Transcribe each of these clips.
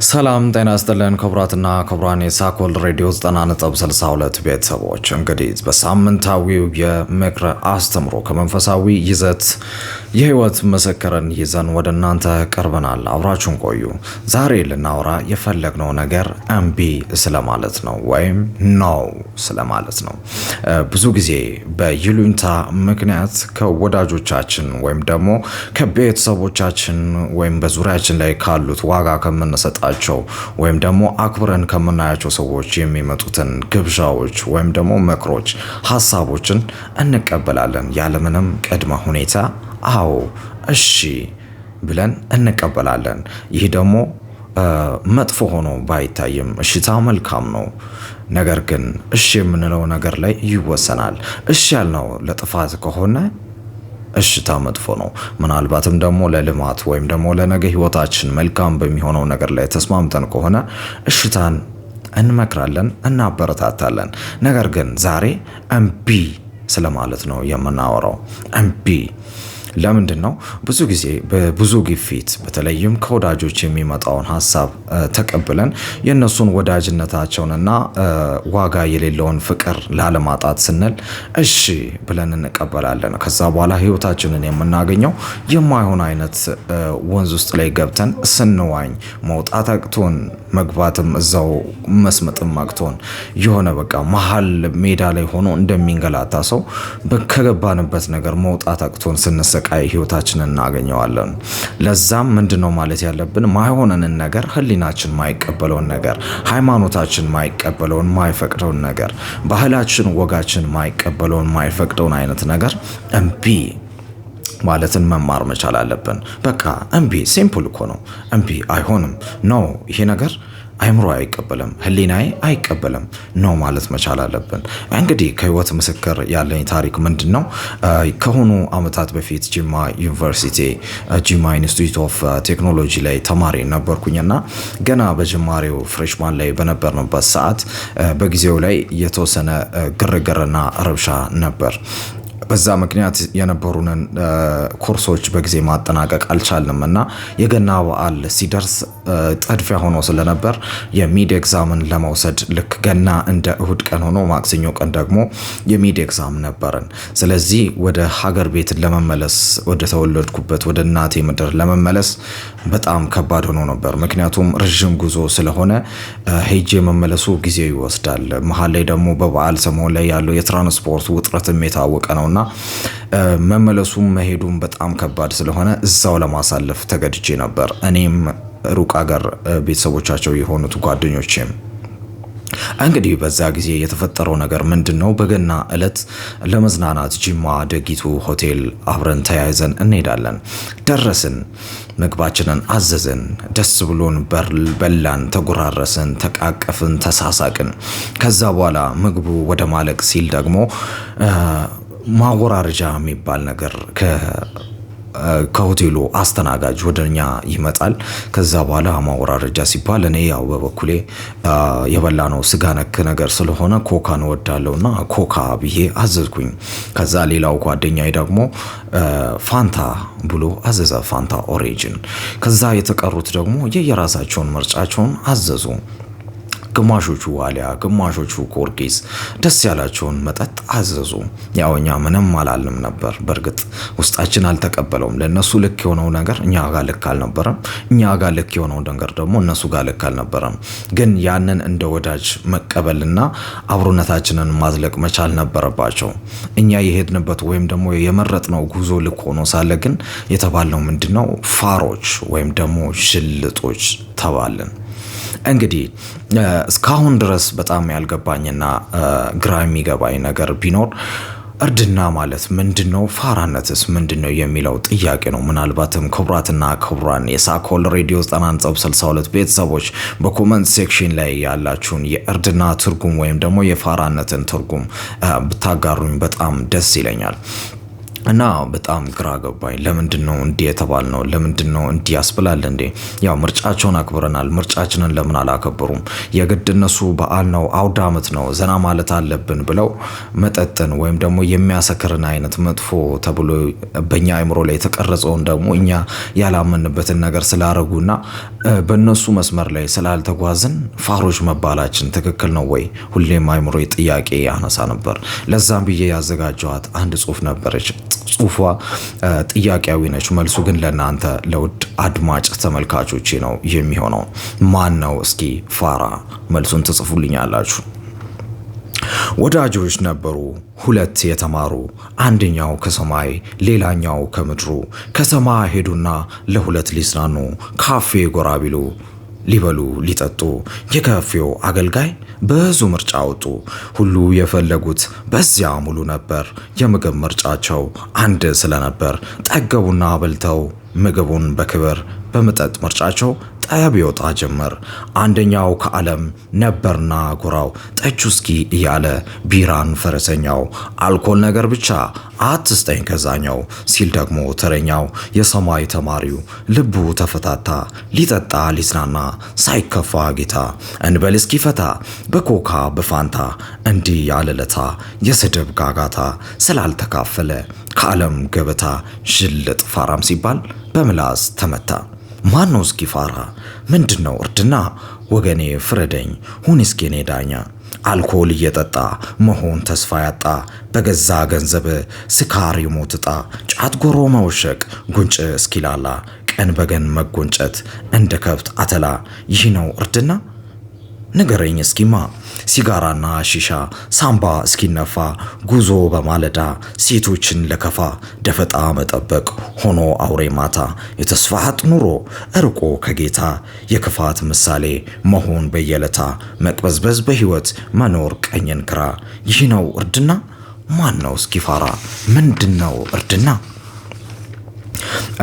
ሰላም ጤና ይስጥልን ክቡራትና ክቡራን የሳኮል ሬዲዮ 90.62 ቤተሰቦች እንግዲህ በሳምንታዊው የምክረ አስተምሮ ከመንፈሳዊ ይዘት የህይወት ምስክርን ይዘን ወደ እናንተ ቀርበናል። አብራችሁን ቆዩ። ዛሬ ልናወራ የፈለግነው ነገር እምቢ ስለማለት ነው ወይም ነው ስለማለት ነው። ብዙ ጊዜ በይሉኝታ ምክንያት ከወዳጆቻችን ወይም ደግሞ ከቤተሰቦቻችን ወይም በዙሪያችን ላይ ካሉት ዋጋ ከምንሰጣቸው ወይም ደግሞ አክብረን ከምናያቸው ሰዎች የሚመጡትን ግብዣዎች ወይም ደግሞ ምክሮች፣ ሀሳቦችን እንቀበላለን ያለምንም ቅድመ ሁኔታ። አዎ እሺ ብለን እንቀበላለን። ይህ ደግሞ መጥፎ ሆኖ ባይታይም እሽታ መልካም ነው። ነገር ግን እሺ የምንለው ነገር ላይ ይወሰናል። እሺ ያልነው ለጥፋት ከሆነ እሽታ መጥፎ ነው። ምናልባትም ደግሞ ለልማት ወይም ደግሞ ለነገ ህይወታችን መልካም በሚሆነው ነገር ላይ ተስማምተን ከሆነ እሽታን እንመክራለን፣ እናበረታታለን። ነገር ግን ዛሬ እምቢ ስለማለት ነው የምናወራው። እምቢ ለምንድን ነው? ብዙ ጊዜ በብዙ ግፊት በተለይም ከወዳጆች የሚመጣውን ሀሳብ ተቀብለን የእነሱን ወዳጅነታቸውንና ዋጋ የሌለውን ፍቅር ላለማጣት ስንል እሺ ብለን እንቀበላለን። ከዛ በኋላ ህይወታችንን የምናገኘው የማይሆን አይነት ወንዝ ውስጥ ላይ ገብተን ስንዋኝ መውጣት አቅቶን መግባትም እዛው መስመጥም አቅቶን የሆነ በቃ መሀል ሜዳ ላይ ሆኖ እንደሚንገላታ ሰው ከገባንበት ነገር መውጣት አቅቶን ስንሰቃይ ህይወታችንን እናገኘዋለን። ለዛም ምንድነው ማለት ያለብን? ማይሆነንን ነገር፣ ህሊናችን ማይቀበለውን ነገር፣ ሃይማኖታችን ማይቀበለውን ማይፈቅደውን ነገር፣ ባህላችን ወጋችን ማይቀበለውን ማይፈቅደውን አይነት ነገር እምቢ ማለትን መማር መቻል አለብን። በቃ እምቢ ሲምፕል እኮ ነው። እምቢ አይሆንም፣ ኖ ይሄ ነገር አይምሮ አይቀበልም፣ ህሊናዬ አይቀበልም ነው ማለት መቻል አለብን። እንግዲህ ከህይወት ምስክር ያለኝ ታሪክ ምንድን ነው? ከሆኑ አመታት በፊት ጂማ ዩኒቨርሲቲ ጂማ ኢንስቲትዩት ኦፍ ቴክኖሎጂ ላይ ተማሪ ነበርኩኝና ገና በጅማሬው ፍሬሽማን ላይ በነበርንበት ሰዓት በጊዜው ላይ የተወሰነ ግርግርና ረብሻ ነበር። በዛ ምክንያት የነበሩንን ኮርሶች በጊዜ ማጠናቀቅ አልቻልንም እና የገና በዓል ሲደርስ ጠድፊያ ሆኖ ስለነበር የሚድ ኤግዛምን ለመውሰድ ልክ ገና እንደ እሁድ ቀን ሆኖ ማክሰኞ ቀን ደግሞ የሚድ ኤግዛም ነበርን። ስለዚህ ወደ ሀገር ቤት ለመመለስ ወደ ተወለድኩበት ወደ እናቴ ምድር ለመመለስ በጣም ከባድ ሆኖ ነበር። ምክንያቱም ረዥም ጉዞ ስለሆነ ሄጄ መመለሱ ጊዜ ይወስዳል። መሀል ላይ ደግሞ በበዓል ሰሞን ላይ ያለው የትራንስፖርት ውጥረትም የታወቀ ነውና መመለሱም መሄዱም በጣም ከባድ ስለሆነ እዛው ለማሳለፍ ተገድጄ ነበር። እኔም ሩቅ ሀገር ቤተሰቦቻቸው የሆኑት ጓደኞቼም። እንግዲህ በዛ ጊዜ የተፈጠረው ነገር ምንድን ነው? በገና ዕለት ለመዝናናት ጂማ ደጊቱ ሆቴል አብረን ተያይዘን እንሄዳለን። ደረስን፣ ምግባችንን አዘዝን፣ ደስ ብሎን በላን፣ ተጎራረስን፣ ተቃቀፍን፣ ተሳሳቅን። ከዛ በኋላ ምግቡ ወደ ማለቅ ሲል ደግሞ ማወራረጃ የሚባል ነገር ከሆቴሉ አስተናጋጅ ወደኛ ይመጣል። ከዛ በኋላ ማወራረጃ ሲባል እኔ ያው በበኩሌ የበላነው ስጋ ነክ ነገር ስለሆነ ኮካን እወዳለሁና ኮካ ብዬ አዘዝኩኝ። ከዛ ሌላው ጓደኛዬ ደግሞ ፋንታ ብሎ አዘዘ፣ ፋንታ ኦሬንጅን። ከዛ የተቀሩት ደግሞ የየራሳቸውን ምርጫቸውን አዘዙ። ግማሾቹ ዋሊያ፣ ግማሾቹ ኮርጊስ፣ ደስ ያላቸውን መጠጥ አዘዙ። ያው እኛ ምንም አላልንም ነበር። በእርግጥ ውስጣችን አልተቀበለውም። ለነሱ ልክ የሆነው ነገር እኛ ጋር ልክ አልነበረም፣ እኛ ጋር ልክ የሆነው ነገር ደግሞ እነሱ ጋር ልክ አልነበረም። ግን ያንን እንደ ወዳጅ መቀበልና አብሮነታችንን ማዝለቅ መቻል ነበረባቸው። እኛ የሄድንበት ወይም ደግሞ የመረጥነው ጉዞ ልክ ሆኖ ሳለ ግን የተባልነው ምንድነው? ፋሮች ወይም ደግሞ ሽልጦች ተባልን። እንግዲህ እስካሁን ድረስ በጣም ያልገባኝና ግራ የሚገባኝ ነገር ቢኖር እርድና ማለት ምንድነው? ፋራነትስ ምንድነው የሚለው ጥያቄ ነው። ምናልባትም ክቡራትና ክቡራን የሳኮል ሬዲዮ 90.62 ቤተሰቦች በኮመንት ሴክሽን ላይ ያላችሁን የእርድና ትርጉም ወይም ደግሞ የፋራነትን ትርጉም ብታጋሩኝ በጣም ደስ ይለኛል። እና በጣም ግራ ገባኝ። ለምንድነው እንዲህ የተባልነው? ለምንድነው እንዲህ ያስብላል እንዴ? ያው ምርጫቸውን አክብረናል፣ ምርጫችንን ለምን አላከበሩም? የግድ እነሱ በዓል ነው አውደ ዓመት ነው ዘና ማለት አለብን ብለው መጠጥን ወይም ደግሞ የሚያሰክርን አይነት መጥፎ ተብሎ በእኛ አእምሮ ላይ የተቀረጸውን ደግሞ እኛ ያላመንበትን ነገር ስላረጉና በእነሱ መስመር ላይ ስላልተጓዝን ፋሮች መባላችን ትክክል ነው ወይ? ሁሌም አእምሮ ጥያቄ ያነሳ ነበር። ለዛም ብዬ ያዘጋጀኋት አንድ ጽሁፍ ነበረች። ጽሁፏ ጥያቄያዊ ነች። መልሱ ግን ለእናንተ ለውድ አድማጭ ተመልካቾቼ ነው የሚሆነው። ማን ነው እስኪ ፋራ? መልሱን ትጽፉልኛላችሁ። ወዳጆች ነበሩ ሁለት የተማሩ፣ አንደኛው ከሰማይ ሌላኛው ከምድሩ። ከተማ ሄዱና ለሁለት ሊዝናኑ፣ ካፌ ጎራ ቢሉ ሊበሉ ሊጠጡ። የካፌው አገልጋይ ብዙ ምርጫ አወጡ። ሁሉ የፈለጉት በዚያ ሙሉ ነበር። የምግብ ምርጫቸው አንድ ስለነበር ጠገቡና በልተው ምግቡን በክብር በመጠጥ ምርጫቸው ጠብ ይወጣ ጀመር። አንደኛው ከዓለም ነበርና ጎራው ጠጁ እስኪ እያለ ቢራን ፈረሰኛው፣ አልኮል ነገር ብቻ አትስጠኝ ከዛኛው ሲል ደግሞ ተረኛው። የሰማይ ተማሪው ልቡ ተፈታታ፣ ሊጠጣ ሊዝናና ሳይከፋ ጌታ። እንበል እስኪ ፈታ በኮካ በፋንታ፣ እንዲህ ያለለታ የስድብ ጋጋታ ስላልተካፈለ ከዓለም ገበታ። ዥልጥ ፋራም ሲባል በምላስ ተመታ። ማን ነው እስኪ ፋራ? ምንድነው እርድና? ወገኔ ፍረደኝ ሁን እስኪ እኔ ዳኛ። አልኮል እየጠጣ መሆን ተስፋ ያጣ፣ በገዛ ገንዘብ ስካር ይሞት ዕጣ። ጫት ጎሮ መውሸቅ ጉንጭ እስኪላላ፣ ቀን በገን መጎንጨት እንደ ከብት አተላ። ይህ ነው እርድና? ንገረኝ እስኪማ። ሲጋራና ሺሻ ሳምባ እስኪነፋ፣ ጉዞ በማለዳ ሴቶችን ለከፋ፣ ደፈጣ መጠበቅ ሆኖ አውሬ ማታ። የተስፋት ኑሮ እርቆ ከጌታ፣ የክፋት ምሳሌ መሆን በየለታ። መቅበዝበዝ በሕይወት መኖር ቀኝን ግራ። ይህ ነው እርድና? ማን ነው እስኪ ፋራ? ምንድነው እርድና?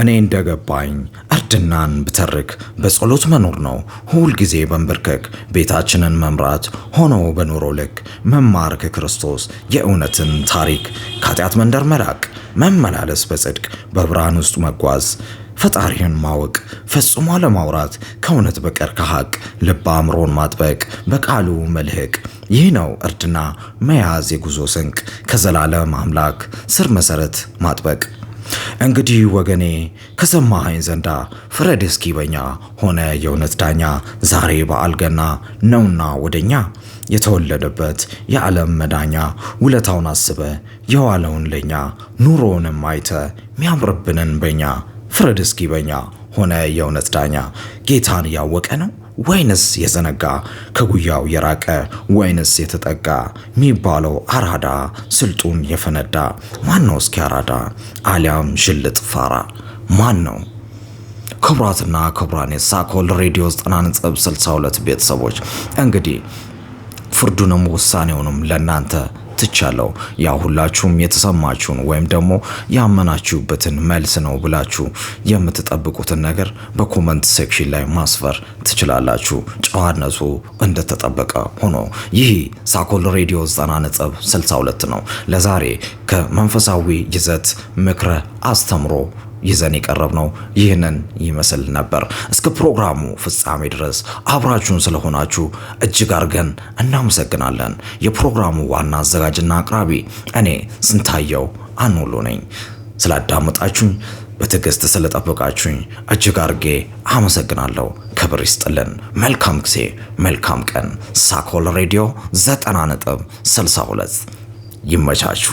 እኔ እንደገባኝ እርድናን ብተርክ በጸሎት መኖር ነው ሁል ጊዜ በንበርከክ። ቤታችንን መምራት ሆኖ በኑሮ ልክ፣ መማር ከክርስቶስ የእውነትን ታሪክ። ከኃጢአት መንደር መራቅ መመላለስ በጽድቅ፣ በብርሃን ውስጥ መጓዝ ፈጣሪህን ማወቅ። ፈጽሞ ለማውራት ከእውነት በቀር ከሐቅ፣ ልብ አእምሮን ማጥበቅ በቃሉ መልህቅ። ይህ ነው እርድና መያዝ የጉዞ ስንቅ፣ ከዘላለም አምላክ ስር መሰረት ማጥበቅ። እንግዲህ ወገኔ ከሰማኸኝ ዘንዳ ፍረድ እስኪ በኛ፣ ሆነ የእውነት ዳኛ። ዛሬ በዓል ገና ነውና ወደኛ፣ የተወለደበት የዓለም መዳኛ። ውለታውን አስበ የዋለውን ለኛ፣ ኑሮንም አይተ ሚያምርብንን በኛ። ፍረድ እስኪ በኛ ሆነ የእውነት ዳኛ። ጌታን ያወቀ ነው ወይንስ የዘነጋ? ከጉያው የራቀ ወይንስ የተጠጋ? ሚባለው አራዳ ስልጡን የፈነዳ። ማን ነው እስኪ አራዳ? አሊያም ዥልጥ ፋራ ማን ነው? ክቡራትና ክቡራን የሳኮል ሬዲዮ 90.62 ቤተሰቦች እንግዲህ ፍርዱንም ውሳኔውንም ለናንተ ትቻለው። ያ ሁላችሁም የተሰማችሁን ወይም ደግሞ ያመናችሁበትን መልስ ነው ብላችሁ የምትጠብቁትን ነገር በኮመንት ሴክሽን ላይ ማስፈር ትችላላችሁ። ጨዋነቱ እንደተጠበቀ ሆኖ ይህ ሳኮል ሬዲዮ 90.62 ነው። ለዛሬ ከመንፈሳዊ ይዘት ምክረ አስተምሮ ይዘን የቀረብነው ይህንን ይመስል ነበር። እስከ ፕሮግራሙ ፍጻሜ ድረስ አብራችሁን ስለሆናችሁ እጅግ አድርገን እናመሰግናለን። የፕሮግራሙ ዋና አዘጋጅና አቅራቢ እኔ ስንታየው አኖሎ ነኝ። ስላዳመጣችሁኝ በትዕግስት ስለጠበቃችሁኝ እጅግ አድርጌ አመሰግናለሁ። ክብር ይስጥልን። መልካም ጊዜ፣ መልካም ቀን። ሳኮል ሬዲዮ 90.62 ይመቻችሁ።